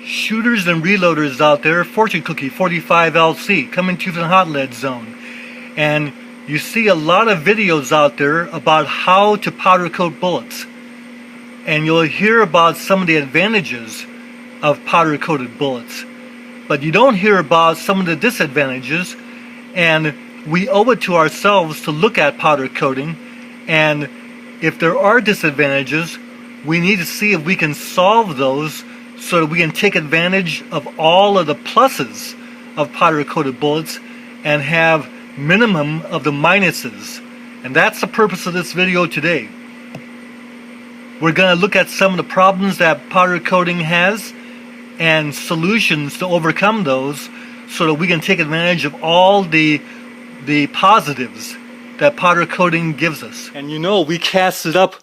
Shooters and reloaders out there, Fortune Cookie 45LC coming to the hot lead zone. And you see a lot of videos out there about how to powder coat bullets. And you'll hear about some of the advantages of powder coated bullets. But you don't hear about some of the disadvantages, and we owe it to ourselves to look at powder coating, and if there are disadvantages, we need to see if we can solve those so that we can take advantage of all of the pluses of powder coated bullets and have minimum of the minuses. And that's the purpose of this video today. We're going to look at some of the problems that powder coating has and solutions to overcome those so that we can take advantage of all the positives that powder coating gives us. And you know, we casted up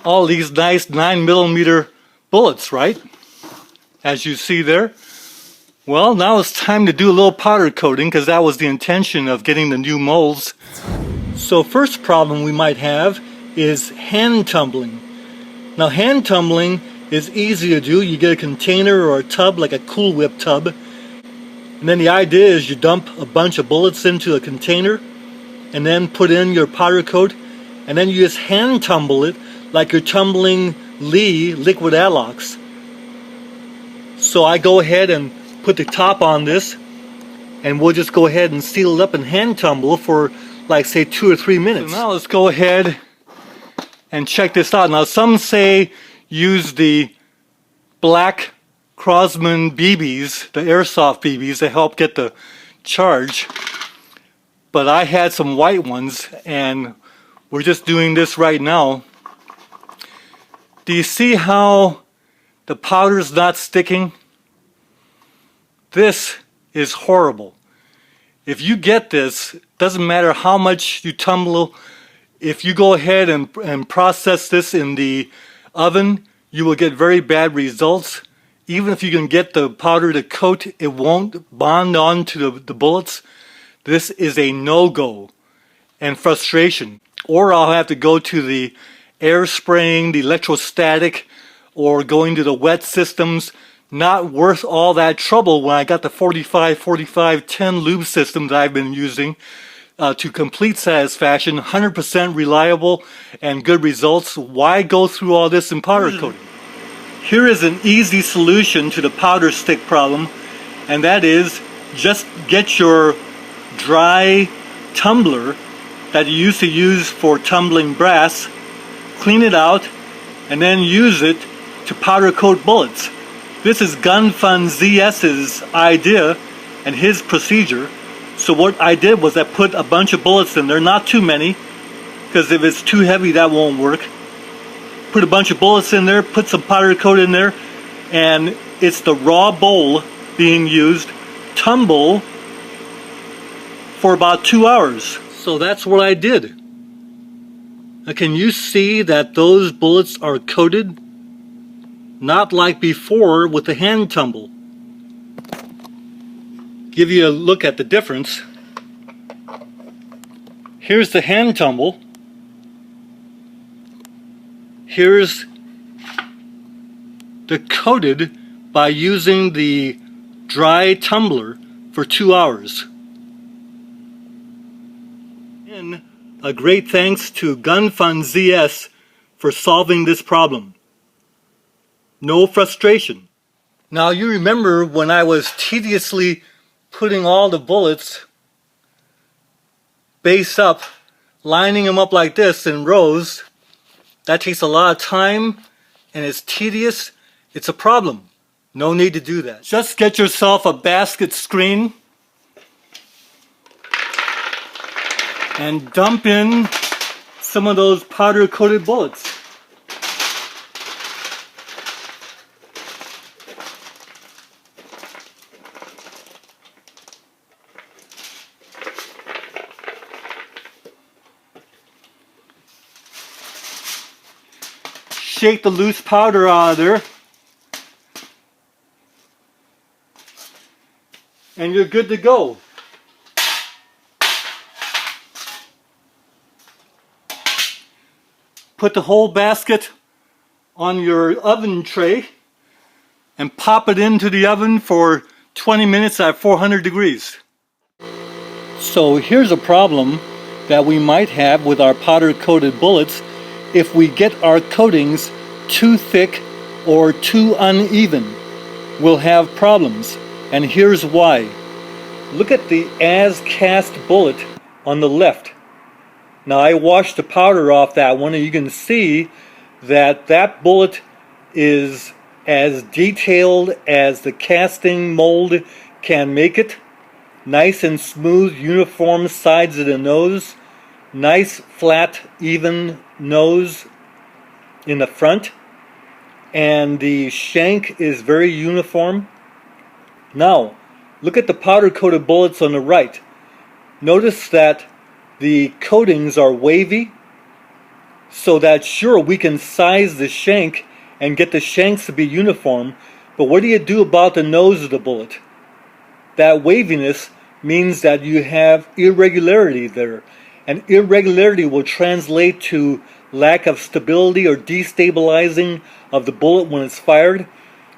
all these nice 9mm bullets, right? As you see there. Well, now it's time to do a little powder coating, because that was the intention of getting the new molds. So first problem we might have is hand tumbling. Now hand tumbling is easy to do. You get a container or a tub, like a Cool Whip tub, and then the idea is you dump a bunch of bullets into a container and then put in your powder coat, and then you just hand tumble it like you're tumbling Lee liquid Alox. So I go ahead and put the top on this, and we'll just go ahead and seal it up and hand tumble for like say 2 or 3 minutes. So now let's go ahead and check this out. Now some say use the black Crosman BBs, the airsoft BBs, to help get the charge, but I had some white ones and we're just doing this right now. Do you see how the powder's not sticking? This is horrible. If you get this, doesn't matter how much you tumble, if you go ahead and process this in the oven, you will get very bad results. Even if you can get the powder to coat, it won't bond on to the bullets. This is a no-go and frustration. Or I'll have to go to the air spraying, the electrostatic, or going to the wet systems. Not worth all that trouble when I got the 45-45-10 lube system that I've been using to complete satisfaction, 100% reliable and good results. Why go through all this in powder coating? Here is an easy solution to the powder stick problem, and that is just get your dry tumbler that you used to use for tumbling brass, clean it out, and then use it to powder coat bullets. This is Gun Fun ZS's idea and his procedure. So what I did was I put a bunch of bullets in there, not too many, because if it's too heavy that won't work. Put a bunch of bullets in there, put some powder coat in there, and it's the raw bowl being used. Tumble for about 2 hours. So that's what I did. Now can you see that those bullets are coated? Not like before with the hand tumble. Give you a look at the difference. Here's the hand tumble. Here's the coated by using the dry tumbler for 2 hours. And a great thanks to Gun Fun ZS for solving this problem. No frustration. Now you remember when I was tediously putting all the bullets base up, lining them up like this in rows. That takes a lot of time and it's tedious. It's a problem. No need to do that. Just get yourself a basket screen and dump in some of those powder coated bullets. Shake the loose powder out of there, and you're good to go. Put the whole basket on your oven tray and pop it into the oven for 20 minutes at 400 degrees. So here's a problem that we might have with our powder coated bullets if we get our coatings too thick or too uneven. We'll have problems, and here's why. Look at the as cast bullet on the left. Now I washed the powder off that one, and you can see that that bullet is as detailed as the casting mold can make it. Nice and smooth, uniform sides of the nose. Nice, flat, even nose in the front. And the shank is very uniform. Now, look at the powder coated bullets on the right. Notice that the coatings are wavy, so that sure, we can size the shank and get the shanks to be uniform, but what do you do about the nose of the bullet? That waviness means that you have irregularity there, and irregularity will translate to lack of stability or destabilizing of the bullet when it's fired,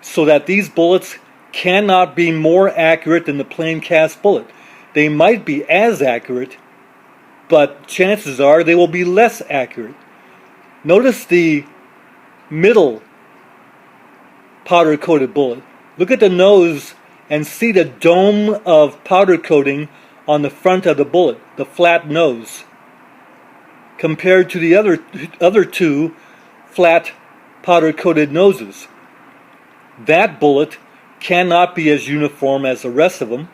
so that these bullets cannot be more accurate than the plain cast bullet. They might be as accurate, but chances are they will be less accurate. Notice the middle powder coated bullet. Look at the nose and see the dome of powder coating on the front of the bullet, the flat nose, compared to the other two flat powder coated noses. That bullet cannot be as uniform as the rest of them.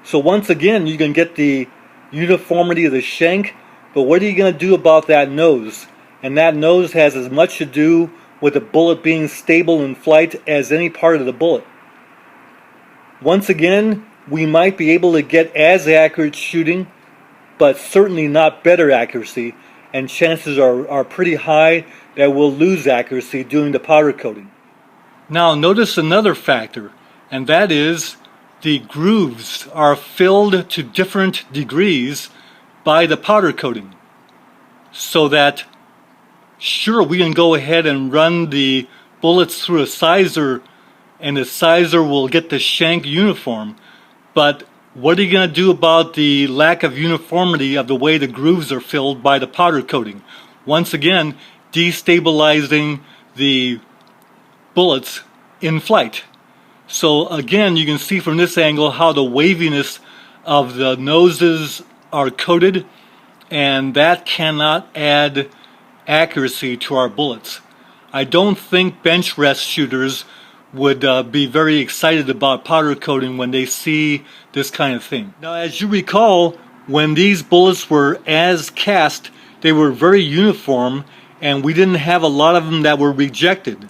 So once again, you can get the uniformity of the shank, but what are you going to do about that nose? And that nose has as much to do with the bullet being stable in flight as any part of the bullet. Once again, we might be able to get as accurate shooting, but certainly not better accuracy, and chances are pretty high that we'll lose accuracy doing the powder coating. Now notice another factor, and that is the grooves are filled to different degrees by the powder coating, so that sure, we can go ahead and run the bullets through a sizer, and the sizer will get the shank uniform, but what are you going to do about the lack of uniformity of the way the grooves are filled by the powder coating? Once again, destabilizing the bullets in flight. So again, you can see from this angle how the waviness of the noses are coated, and that cannot add accuracy to our bullets. I don't think bench rest shooters would be very excited about powder coating when they see this kind of thing. Now, as you recall, when these bullets were as cast, they were very uniform, and we didn't have a lot of them that were rejected.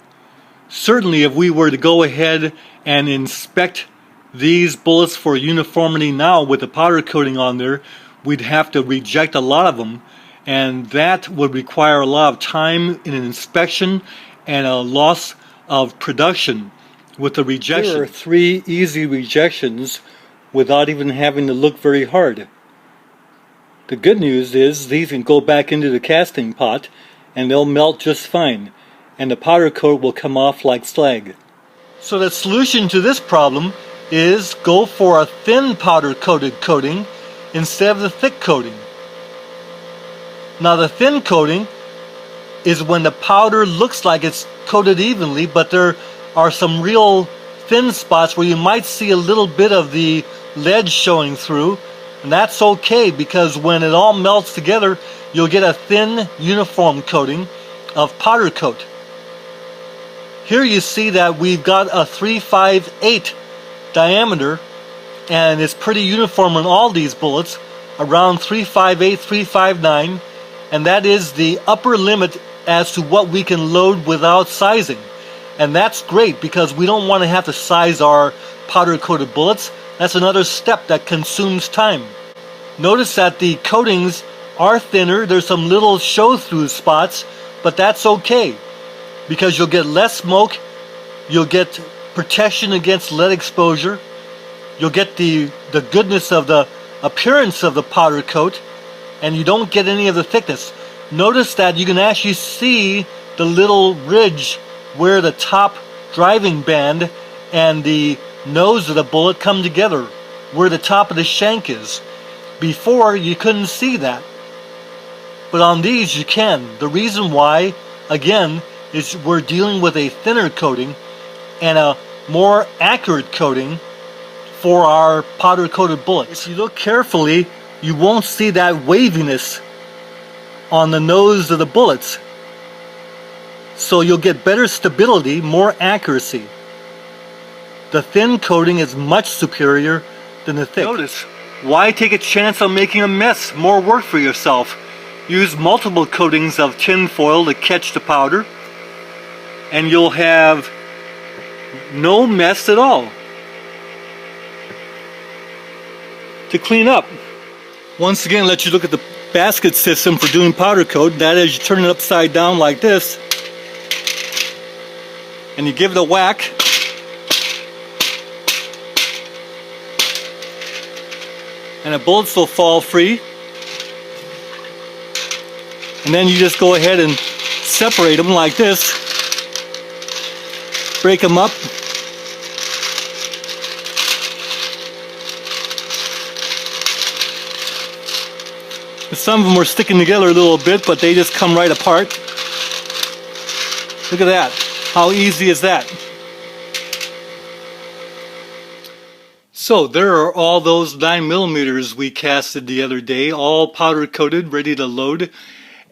Certainly, if we were to go ahead and inspect these bullets for uniformity now with the powder coating on there, we'd have to reject a lot of them, and that would require a lot of time in an inspection and a loss of production with the rejection. There are 3 easy rejections without even having to look very hard. The good news is these can go back into the casting pot and they'll melt just fine, and the powder coat will come off like slag. So the solution to this problem is go for a thin powder coated coating instead of the thick coating. Now the thin coating is when the powder looks like it's coated evenly, but there are some real thin spots where you might see a little bit of the lead showing through, and that's okay, because when it all melts together, you'll get a thin, uniform coating of powder coat. Here you see that we've got a 358 diameter, and it's pretty uniform on all these bullets, around 358, 359, and that is the upper limit as to what we can load without sizing. And that's great, because we don't want to have to size our powder coated bullets. That's another step that consumes time. Notice that the coatings are thinner. There's some little show through spots, but that's okay, because you'll get less smoke, you'll get protection against lead exposure, you'll get the goodness of the appearance of the powder coat, and you don't get any of the thickness. Notice that you can actually see the little ridge where the top driving band and the nose of the bullet come together where the top of the shank is. Before, you couldn't see that, but on these you can. The reason why, again, is we're dealing with a thinner coating and a more accurate coating for our powder coated bullets. If you look carefully, you won't see that waviness on the nose of the bullets. So you'll get better stability, more accuracy. The thin coating is much superior than the thick. Notice, why take a chance on making a mess, more work for yourself? Use multiple coatings of tin foil to catch the powder, and you'll have no mess at all. To clean up, once again, let you look at the basket system for doing powder coat. That is, you turn it upside down like this, and you give it a whack. And the bullets will fall free. And then you just go ahead and separate them like this. Break them up. Some of them are sticking together a little bit, but they just come right apart. Look at that. How easy is that? So there are all those 9mm we casted the other day, all powder coated, ready to load.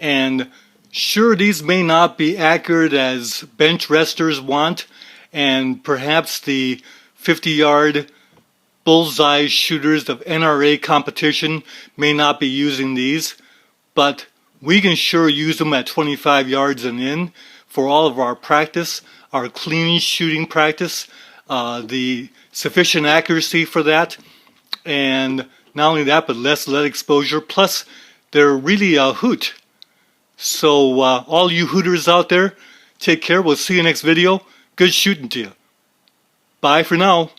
And sure, these may not be accurate as bench resters want, and perhaps the 50-yard bullseye shooters of NRA competition may not be using these, but we can sure use them at 25 yards and in for all of our practice, our clean shooting practice, the sufficient accuracy for that, and not only that, but less lead exposure. Plus, they're really a hoot. So all you hooters out there, take care. We'll see you next video. Good shooting to you. Bye for now.